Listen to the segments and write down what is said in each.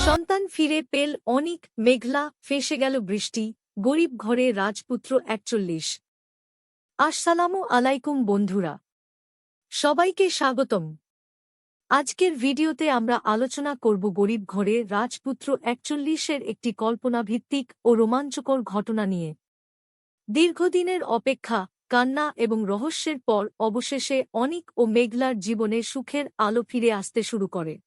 সন্তান ফিরে পেল অনিক, মেঘলা, ফেঁসে গেল বৃষ্টি, গরিব ঘরে রাজপুত্র ৪১। আসসালামু আলাইকুম বন্ধুরা, সবাইকে স্বাগতম। আজকের ভিডিওতে আমরা আলোচনা করব গরিব ঘরে রাজপুত্র ৪১-এর একটি কল্পনাভিত্তিক ও রোমাঞ্চকর ঘটনা নিয়ে। দীর্ঘদিনের অপেক্ষা, কান্না এবং রহস্যের পর অবশেষে অনিক ও মেঘলার জীবনে সুখের আলো ফিরে আসতে শুরু করে।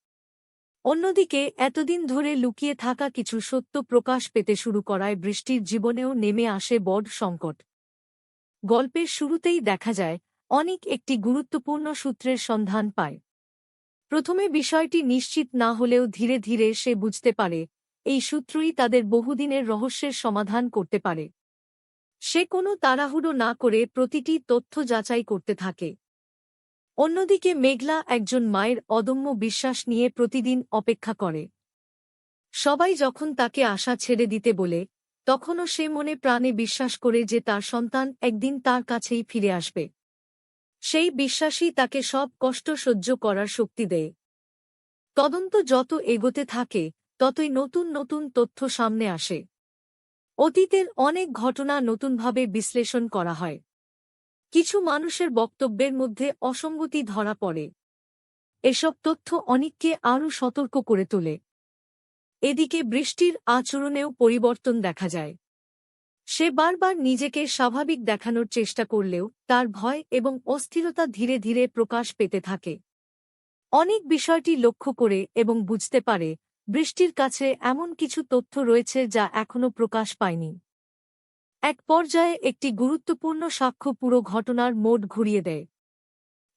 অন্যদিকে এতদিন ধরে লুকিয়ে থাকা কিছু সত্য প্রকাশ পেতে শুরু করায় বৃষ্টির জীবনেও নেমে আসে বড় সংকট। গল্পের শুরুতেই দেখা যায় অনিক একটি গুরুত্বপূর্ণ সূত্রের সন্ধান পায়। প্রথমে বিষয়টি নিশ্চিত না হলেও ধীরে ধীরে সে বুঝতে পারে এই সূত্রই তাদের বহুদিনের রহস্যের সমাধান করতে পারে। সে কোনো তাড়াহুড়ো না করে প্রতিটি তথ্য যাচাই করতে থাকে। অন্যদিকে মেঘলা একজন মায়ের অদম্য বিশ্বাস নিয়ে প্রতিদিন অপেক্ষা করে। সবাই যখন তাকে আশা ছেড়ে দিতে বলে, তখনও সে মনে প্রাণে বিশ্বাস করে যে তার সন্তান একদিন তার কাছেই ফিরে আসবে। সেই বিশ্বাসই তাকে সব কষ্ট সহ্য করার শক্তি দেয়। তদন্ত যত এগোতে থাকে ততই নতুন নতুন তথ্য সামনে আসে। অতীতের অনেক ঘটনা নতুনভাবে বিশ্লেষণ করা হয়। কিছু মানুষের বক্তব্যের মধ্যে অসঙ্গতি ধরা পড়ে। এসব তথ্য অনিককে আরও সতর্ক করে তোলে। এদিকে বৃষ্টির আচরণেও পরিবর্তন দেখা যায়। সে বারবার নিজেকে স্বাভাবিক দেখানোর চেষ্টা করলেও তার ভয় এবং অস্থিরতা ধীরে ধীরে প্রকাশ পেতে থাকে। অনেক বিষয়টি লক্ষ্য করে এবং বুঝতে পারে বৃষ্টির কাছে এমন কিছু তথ্য রয়েছে যা এখনও প্রকাশ পায়নি। এক পর্যায়ে একটি গুরুত্বপূর্ণ সাক্ষ্য পুরো ঘটনার মোড় ঘুরিয়ে দেয়।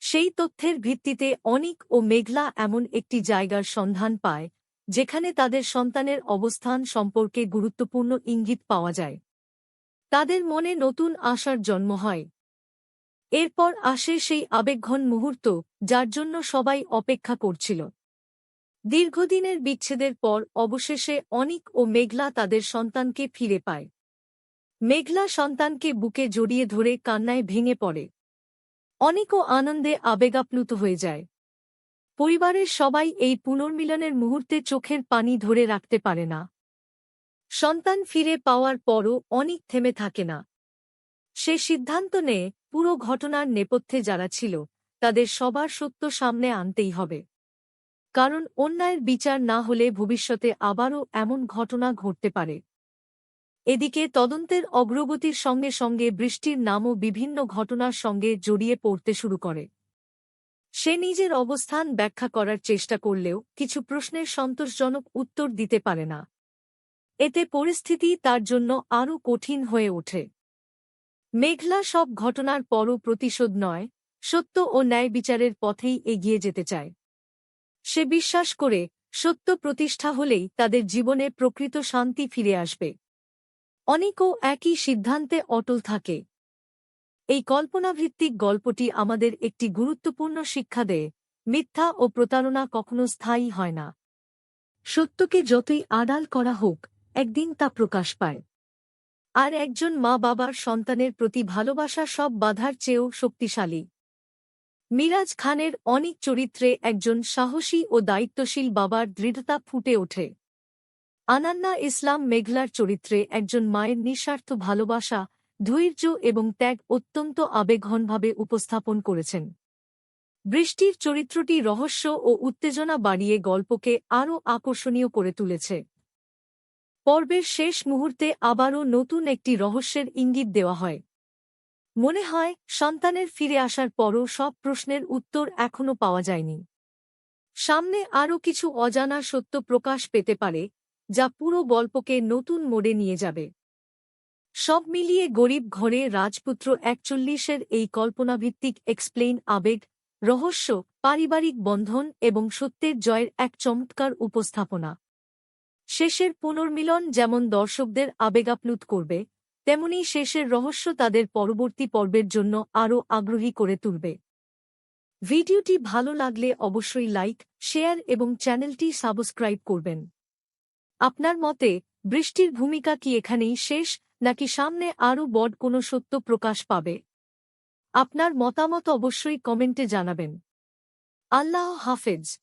সেই তথ্যের ভিত্তিতে অনিক ও মেঘলা এমন একটি জায়গার সন্ধান পায় যেখানে তাদের সন্তানের অবস্থান সম্পর্কে গুরুত্বপূর্ণ ইঙ্গিত পাওয়া যায়। তাদের মনে নতুন আশার জন্ম হয়। এরপর আসে সেই আবেগঘন মুহূর্ত যার জন্য সবাই অপেক্ষা করছিল। দীর্ঘদিনের বিচ্ছেদের পর অবশেষে অনিক ও মেঘলা তাদের সন্তানকে ফিরে পায়। মেঘলা সন্তানকে বুকে জড়িয়ে ধরে কান্নায় ভেঙে পড়ে। অনিকও আনন্দে আবেগাপ্লুত হয়ে যায়। পরিবারের সবাই এই পুনর্মিলনের মুহূর্তে চোখের পানি ধরে রাখতে পারে না। সন্তান ফিরে পাওয়ার পরও অনিক থেমে থাকে না। সে সিদ্ধান্ত নেয় পুরো ঘটনার নেপথ্যে যারা ছিল তাদের সবার সত্য সামনে আনতেই হবে। কারণ অন্যায়ের বিচার না হলে ভবিষ্যতে আবারও এমন ঘটনা ঘটতে পারে। এদিকে তদন্তের অগ্রগতির সঙ্গে সঙ্গে বৃষ্টির নামও বিভিন্ন ঘটনার সঙ্গে জড়িয়ে পড়তে শুরু করে। সে নিজের অবস্থান ব্যাখ্যা করার চেষ্টা করলেও কিছু প্রশ্নের সন্তোষজনক উত্তর দিতে পারে না। এতে পরিস্থিতি তার জন্য আরও কঠিন হয়ে ওঠে। মেঘলা সব ঘটনার পরও প্রতিশোধ নয়, সত্য ও ন্যায় বিচারের পথেই এগিয়ে যেতে চায়। সে বিশ্বাস করে সত্য প্রতিষ্ঠা হলেই তাদের জীবনে প্রকৃত শান্তি ফিরে আসবে। অনিকও একই সিদ্ধান্তে অটল থাকে। এই কল্পনাভিত্তিক গল্পটি আমাদের একটি গুরুত্বপূর্ণ শিক্ষা দেয়, মিথ্যা ও প্রতারণা কখনো স্থায়ী হয় না। সত্যকে যতই আড়াল করা হোক, একদিন তা প্রকাশ পায়। আর একজন মা-বাবার সন্তানের প্রতি ভালোবাসা সব বাধার চেয়েও শক্তিশালী। মিরাজ খানের অনিক চরিত্রে একজন সাহসী ও দায়িত্বশীল বাবার দৃঢ়তা ফুটে ওঠে। আনান্না ইসলাম মেঘলার চরিত্রে একজন মায়ের নিঃস্বার্থ ভালোবাসা, ধৈর্য এবং ত্যাগ অত্যন্ত আবেগঘনভাবে উপস্থাপন করেছেন। বৃষ্টির চরিত্রটি রহস্য ও উত্তেজনা বাড়িয়ে গল্পকে আরও আকর্ষণীয় করে তুলেছে। পর্বের শেষ মুহূর্তে আবারও নতুন একটি রহস্যের ইঙ্গিত দেওয়া হয়। মনে হয় সন্তানের ফিরে আসার পরও সব প্রশ্নের উত্তর এখনও পাওয়া যায়নি। সামনে আরও কিছু অজানা সত্য প্রকাশ পেতে পারে যা পুরো গল্পকে নতুন মোড়ে নিয়ে যাবে। সব মিলিয়ে গরিব ঘরে রাজপুত্র ৪১-এর এই কল্পনাভিত্তিক এক্সপ্লেইন আবেগ, রহস্য, পারিবারিক বন্ধন এবং সত্যের জয়ের এক চমৎকার উপস্থাপনা। শেষের পুনর্মিলন যেমন দর্শকদের আবেগাপ্লুত করবে, তেমনি শেষের রহস্য তাদের পরবর্তী পর্বের জন্য আরও আগ্রহী করে তুলবে। ভিডিওটি ভালো লাগলে অবশ্যই লাইক, শেয়ার এবং চ্যানেলটি সাবস্ক্রাইব করবেন। আপনার মতে বৃষ্টির ভূমিকা কি এখানেই শেষ, নাকি সামনে আরও বড় কোনো সত্য প্রকাশ পাবে? আপনার মতামত অবশ্যই কমেন্টে জানাবেন। আল্লাহ হাফেজ।